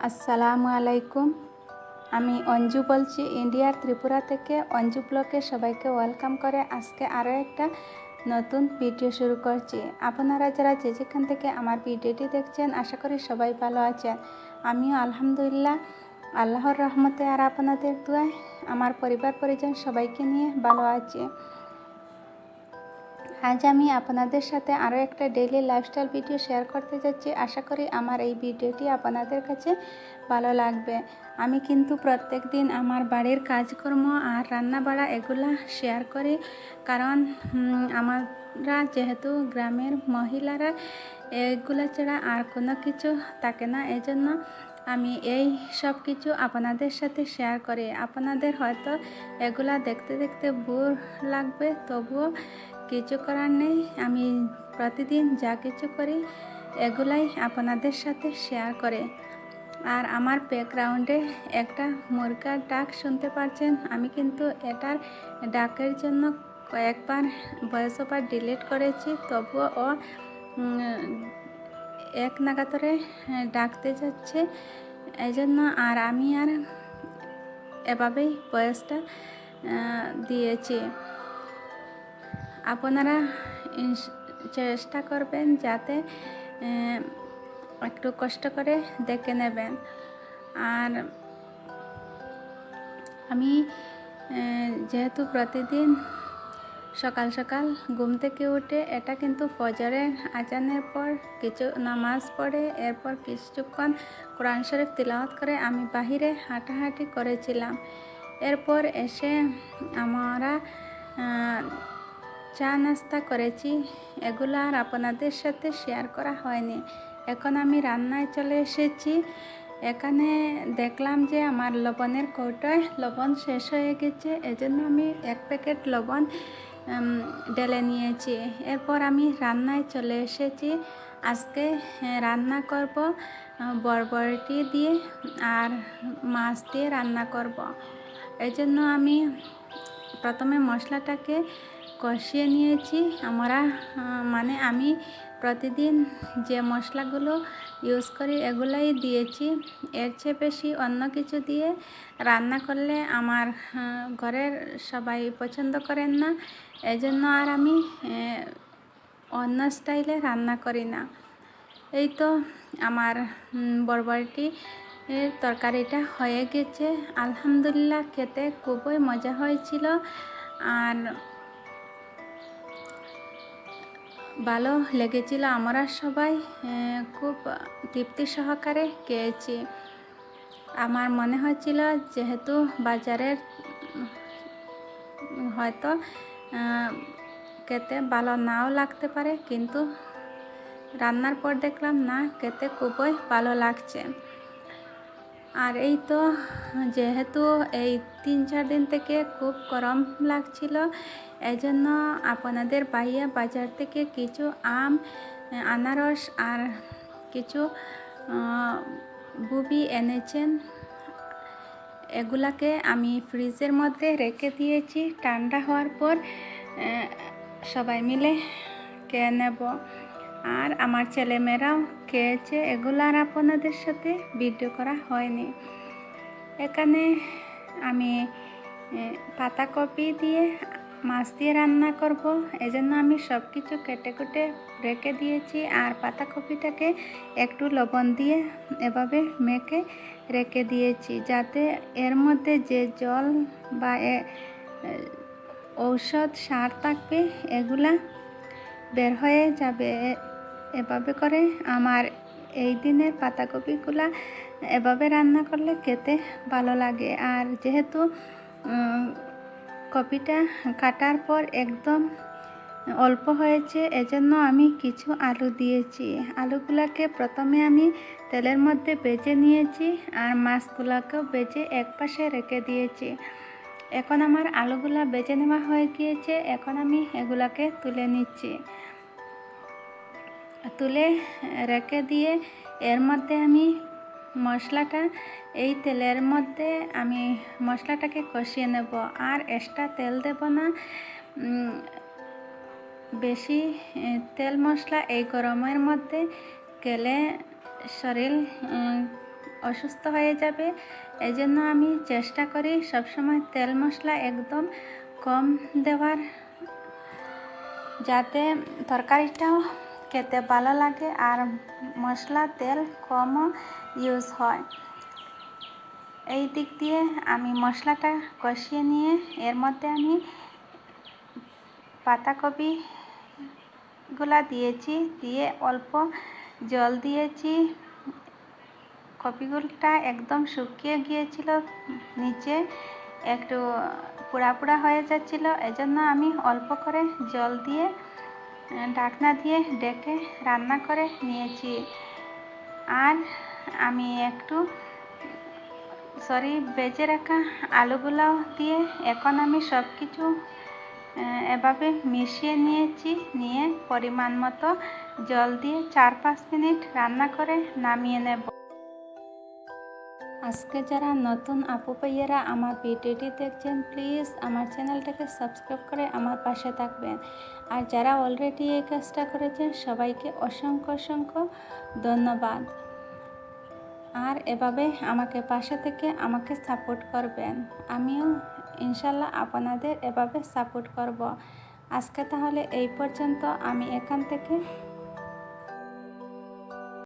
আসসালামু আলাইকুম। আমি অঞ্জু বলছি ইন্ডিয়ার ত্রিপুরা থেকে। অঞ্জু ব্লগে সবাইকে ওয়েলকাম করে আজকে আরও একটা নতুন ভিডিও শুরু করছি। আপনারা যারা যেখান থেকে আমার ভিডিওটি দেখছেন আশা করি সবাই ভালো আছেন। আমিও আলহামদুলিল্লাহ আল্লাহর রহমতে আর আপনাদের দোয়ায় আমার পরিবার পরিজন সবাইকে নিয়ে ভালো আছি। আজ আমি আপনাদের সাথে আরও একটা ডেইলি লাইফস্টাইল ভিডিও শেয়ার করতে যাচ্ছি। আশা করি আমার এই ভিডিওটি আপনাদের কাছে ভালো লাগবে। আমি কিন্তু প্রত্যেক দিন আমার বাড়ির কাজকর্ম আর রান্না বাড়া এগুলা শেয়ার করি, কারণ আমরা যেহেতু গ্রামের মহিলারা এগুলা ছাড়া আর কোনো কিছু থাকে না, এজন্য আমি এই সব কিছু আপনাদের সাথে শেয়ার করি। আপনাদের হয়তো এগুলা দেখতে দেখতে বোর লাগবে, তবুও কিছু করার নেই। আমি প্রতিদিন যা কিছু করি এগুলাই আপনাদের সাথে শেয়ার করে। আর আমার ব্যাকগ্রাউন্ডে একটা মুরগার ডাক শুনতে পাচ্ছেন। আমি কিন্তু এটার ডাকের জন্য কয়েকবার ভয়েস ওভার ডিলিট করেছি, তবুও ও এক নাগাতরে ডাকতে যাচ্ছে, এই জন্য আর আমি আর এভাবেই ভয়েসটা দিয়েছি। আপনারা চেষ্টা করবেন যাতে একটু কষ্ট করে দেখে নেবেন। আর আমি যেহেতু প্রতিদিন সকাল সকাল ঘুম থেকে উঠে এটা কিন্তু ফজরের আজানের পর কিছু নামাজ পড়ে এরপর কিছুক্ষণ কোরআন শরীফ তিলাওয়াত করে আমি বাহিরে হাঁটাহাঁটি করেছিলাম। এরপর এসে আমরা চা নাস্তা করেছি, এগুলো আর আপনাদের সাথে শেয়ার করা হয়নি। এখন আমি রান্নায় চলে এসেছি। এখানে দেখলাম যে আমার লবণের কৌটায় লবণ শেষ হয়ে গেছে, এজন্য আমি 1 প্যাকেট লবণ ঢেলে নিয়েছি। এরপর আমি রান্নায় চলে এসেছি। আজকে রান্না করব বরবটি দিয়ে আর মাছ দিয়ে রান্না করব। এই জন্য আমি প্রথমে মশলাটাকে কষিয়ে নিয়েছি। আমি প্রতিদিন যে মশলাগুলো ইউজ করি এগুলাই দিয়েছি। এর চেয়ে বেশি অন্য কিছু দিয়ে রান্না করলে আমার ঘরের সবাই পছন্দ করেন না, এজন্য আর আমি অন্য স্টাইলে রান্না করি না। এই তো আমার বরবটি তরকারিটা হয়ে গেছে। আলহামদুলিল্লাহ খেতে খুবই মজা হয়েছিল আর ভালো লেগেছিল। আমরা সবাই খুব তৃপ্তি সহকারে খেয়েছি। আমার মনে হয়েছিল যেহেতু বাজারের হয়তো খেতে ভালো নাও লাগতে পারে, কিন্তু রান্নার পর দেখলাম না, খেতে খুবই ভালো লাগছে। আর এই তো যেহেতু এই 3-4 দিন থেকে খুব গরম লাগছিল, এজন্য আপনাদের ভাইয়া বাজার থেকে কিছু আম, আনারস আর কিছু বুবি এনেছেন। এগুলাকে আমি ফ্রিজের মধ্যে রেখে দিয়েছি। ঠান্ডা হওয়ার পর সবাই মিলে খেয়ে নেব। আর আমার ছেলেমেয়েরাও খেয়েছে। এগুলো আর আপনাদের সাথে ভিডিও করা হয়নি। এখানে আমি পাতাকপি দিয়ে মাছ দিয়ে রান্না করব, এজন্য আমি সব কিছু কেটে কুটে রেখে দিয়েছি। আর পাতাকপিটাকে একটু লবণ দিয়ে এভাবে মেখে রেখে দিয়েছি, যাতে এর মধ্যে যে জল বা ঔষধ সার থাকবে এগুলা বের হয়ে যাবে। এভাবে করে আমার এই দিনের পাতাকপিগুলা এভাবে রান্না করলে খেতে ভালো লাগে। আর যেহেতু কপিটা কাটার পর একদম অল্প হয়েছে, এজন্য আমি কিছু আলু দিয়েছি। আলুগুলাকে প্রথমে আমি তেলের মধ্যে ভেজে নিয়েছি আর মাছগুলাকেও ভেজে একপাশে রেখে দিয়েছি। এখন আমার আলুগুলা ভেজে নেওয়া হয়ে গিয়েছে। এখন আমি এগুলাকে তুলে নিচ্ছি। তুলে রেখে দিয়ে এর মধ্যে আমি মশলাটা এই তেলের মধ্যে আমি মশলাটাকে কষিয়ে নেব। আর এক্সট্রা তেল দেব না। বেশি তেল মশলা এই গরমের মধ্যে খেলে শরীর অসুস্থ হয়ে যাবে। এই জন্য আমি চেষ্টা করি সবসময় তেল মশলা একদম কম দেওয়ার, যাতে তরকারিটাও খেতে ভালো লাগে আর মশলা তেল কমও ইউজ হয়। এই দিক দিয়ে আমি মশলাটা কষিয়ে নিয়ে এর মধ্যে আমি পাতাকপিগুলা দিয়েছি, দিয়ে অল্প জল দিয়েছি। কপিগুলোটা একদম শুকিয়ে গিয়েছিল, নিচে একটু পোড়া পোড়া হয়ে যাচ্ছিল। এজন্য আমি অল্প করে জল দিয়ে ঢাকনা দিয়ে ঢেকে রান্না করে নিয়েছি। আর আমি একটু ভেজে রাখা আলুগুলাও দিয়ে এখন আমি সব কিছু এভাবে মিশিয়ে নিয়েছি, নিয়ে পরিমাণ মতো জল দিয়ে 4-5 মিনিট রান্না করে নামিয়ে নেব। আজকে যারা নতুন আপু ভাইয়েরা আমার ভিডিওটি দেখছেন, প্লিজ আমার চ্যানেলটাকে সাবস্ক্রাইব করে আমার পাশে থাকবেন। আর যারা অলরেডি এই কাজটা করেছেন সবাইকে অসংখ্য অসংখ্য ধন্যবাদ। আর এভাবে আমাকে পাশে থেকে আমাকে সাপোর্ট করবেন, আমিও ইনশাল্লাহ আপনাদের এভাবে সাপোর্ট করব। আজকে তাহলে এই পর্যন্ত, আমি এখান থেকে